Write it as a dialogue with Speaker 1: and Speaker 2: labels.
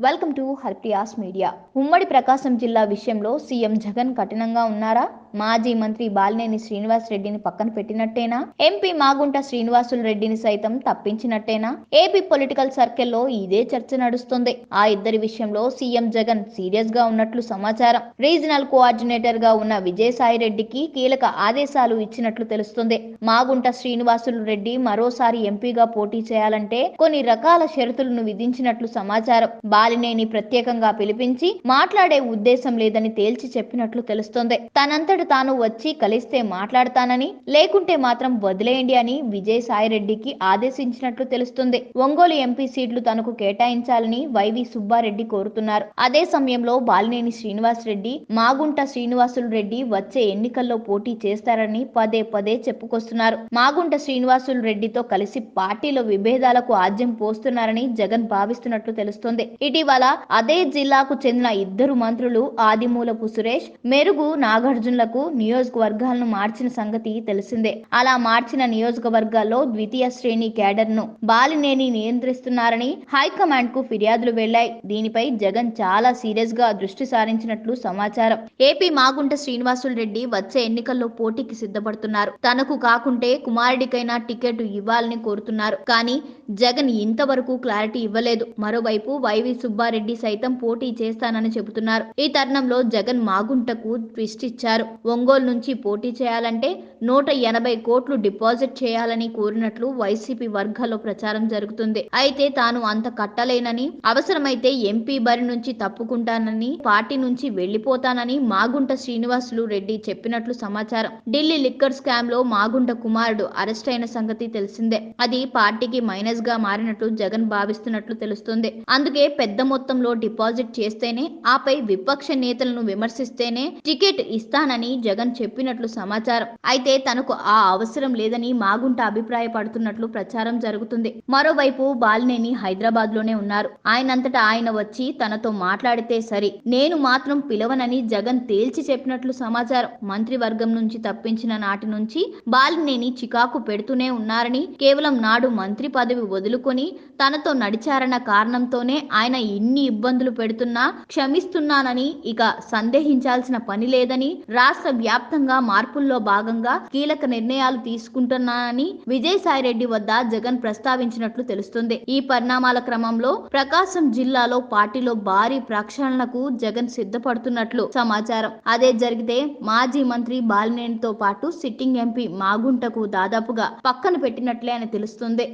Speaker 1: Welcome to Harpriya's media. ఉమ్మడి ప్రకాశం జిల్లా విషయంలో సీఎం జగన్ కఠినంగా ఉన్నారా? మాజీ మంత్రి బాలినేని శ్రీనివాస్ రెడ్డిని పక్కన పెట్టినట్టేనా? ఎంపీ మాగుంట శ్రీనివాసులు రెడ్డిని సైతం తప్పించినట్టేనా? ఏపీ పొలిటికల్ సర్కిల్లో ఇదే చర్చ నడుస్తుంది. ఆ ఇద్దరి విషయంలో సీఎం జగన్ సీరియస్ గా ఉన్నట్లు సమాచారం. రీజనల్ కోఆర్డినేటర్ గా ఉన్న విజయసాయి రెడ్డికి కీలక ఆదేశాలు ఇచ్చినట్లు తెలుస్తుంది. మాగుంట శ్రీనివాసులు రెడ్డి మరోసారి ఎంపీగా పోటీ చేయాలంటే కొన్ని రకాల షరతులను విధించినట్లు సమాచారం. బాలినేని ప్రత్యేకంగా పిలిపించి మాట్లాడే ఉద్దేశం లేదని తేల్చి చెప్పినట్లు తెలుస్తోంది. తనంతట తాను వచ్చి కలిస్తే మాట్లాడతానని, లేకుంటే మాత్రం వదిలేయండి అని విజయసాయిరెడ్డికి ఆదేశించినట్లు తెలుస్తుంది. ఒంగోలు ఎంపీ సీట్లు తనకు కేటాయించాలని వైవి సుబ్బారెడ్డి కోరుతున్నారు. అదే సమయంలో బాలినేని శ్రీనివాస్ రెడ్డి, మాగుంట శ్రీనివాసులు రెడ్డి వచ్చే ఎన్నికల్లో పోటీ చేస్తారని పదే పదే చెప్పుకొస్తున్నారు. మాగుంట శ్రీనివాసులు రెడ్డితో కలిసి పార్టీలో విభేదాలకు ఆజ్యం పోస్తున్నారని జగన్ భావిస్తున్నట్లు తెలుస్తోంది. ఇటీవల అదే జిల్లాకు చెందిన ఇద్దరు మంత్రులు ఆదిమూలపు సురేష్, మెరుగు నాగార్జునలకు నియోజకవర్గాలను మార్చిన సంగతి తెలిసిందే. అలా మార్చిన నియోజకవర్గాల్లో ద్వితీయ శ్రేణి క్యాడర్ ను బాలినేని నియంత్రిస్తున్నారని హైకమాండ్ కు ఫిర్యాదులు వెళ్లాయి. దీనిపై జగన్ చాలా సీరియస్ గా దృష్టి సారించినట్లు సమాచారం. ఏపీ మాగుంట శ్రీనివాసులు రెడ్డి వచ్చే ఎన్నికల్లో పోటీకి సిద్ధపడుతున్నారు. తనకు కాకుంటే కుమారుడికైనా టికెట్ ఇవ్వాలని కోరుతున్నారు. కానీ జగన్ ఇంతవరకు క్లారిటీ ఇవ్వలేదు. మరోవైపు వైవి సుబ్బారెడ్డి సైతం పోటీ చేస్తానని చెబుతున్నారు. ఈ తరుణంలో జగన్ మాగుంటకు ట్విస్ట్ ఇచ్చారు. ఒంగోలు నుంచి పోటీ చేయాలంటే 180 కోట్లు డిపాజిట్ చేయాలని కోరినట్లు వైసీపీ వర్గాల్లో ప్రచారం జరుగుతుంది. అయితే తాను అంత కట్టలేనని, అవసరమైతే ఎంపీ బరి నుంచి తప్పుకుంటానని, పార్టీ నుంచి వెళ్లిపోతానని మాగుంట శ్రీనివాసులు రెడ్డి చెప్పినట్లు సమాచారం. ఢిల్లీ లిక్కర్ స్కామ్ లో మాగుంట కుమారుడు అరెస్ట్ అయిన సంగతి తెలిసిందే. అది పార్టీకి మైనస్ గా మారినట్లు జగన్ భావిస్తున్నట్లు తెలుస్తుంది. అందుకే పెద్ద మొత్తంలో డిపాజిట్ చేస్తేనే, ఆపై విపక్ష నేతలను విమర్శిస్తేనే టికెట్ ఇస్తానని జగన్ చెప్పినట్లు సమాచారం. అయితే తనకు ఆ అవసరం లేదని మాగుంట అభిప్రాయపడుతున్నట్లు ప్రచారం జరుగుతుంది. మరోవైపు బాలినేని హైదరాబాద్ లోనే ఉన్నారు. ఆయనంతటా ఆయన వచ్చి తనతో మాట్లాడితే సరి, నేను మాత్రం పిలవనని జగన్ తేల్చి చెప్పినట్లు సమాచారం. మంత్రివర్గం నుంచి తప్పించిన నాటి నుంచి బాలినేని చికాకు పెడుతూనే ఉన్నారని, కేవలం నాడు మంత్రి పదవి వదులుకొని తనతో నడిచారన్న కారణంతోనే ఆయన ఇన్ని ఇబ్బందులు పెడుతున్నా క్షమిస్తున్నానని, ఇక సందేహించాల్సిన పని లేదని, రాష్ట్ర వ్యాప్తంగా మార్పుల్లో భాగంగా కీలక నిర్ణయాలు తీసుకుంటున్నానని విజయసాయిరెడ్డి వద్ద జగన్ ప్రస్తావించినట్లు తెలుస్తుంది. ఈ పరిణామాల క్రమంలో ప్రకాశం జిల్లాలో పార్టీలో భారీ ప్రక్షాళనకు జగన్ సిద్ధపడుతున్నట్లు సమాచారం. అదే జరిగితే మాజీ మంత్రి బాలినేనితో పాటు సిట్టింగ్ ఎంపీ మాగుంటకు దాదాపుగా పక్కన పెట్టినట్లే అని తెలుస్తుంది.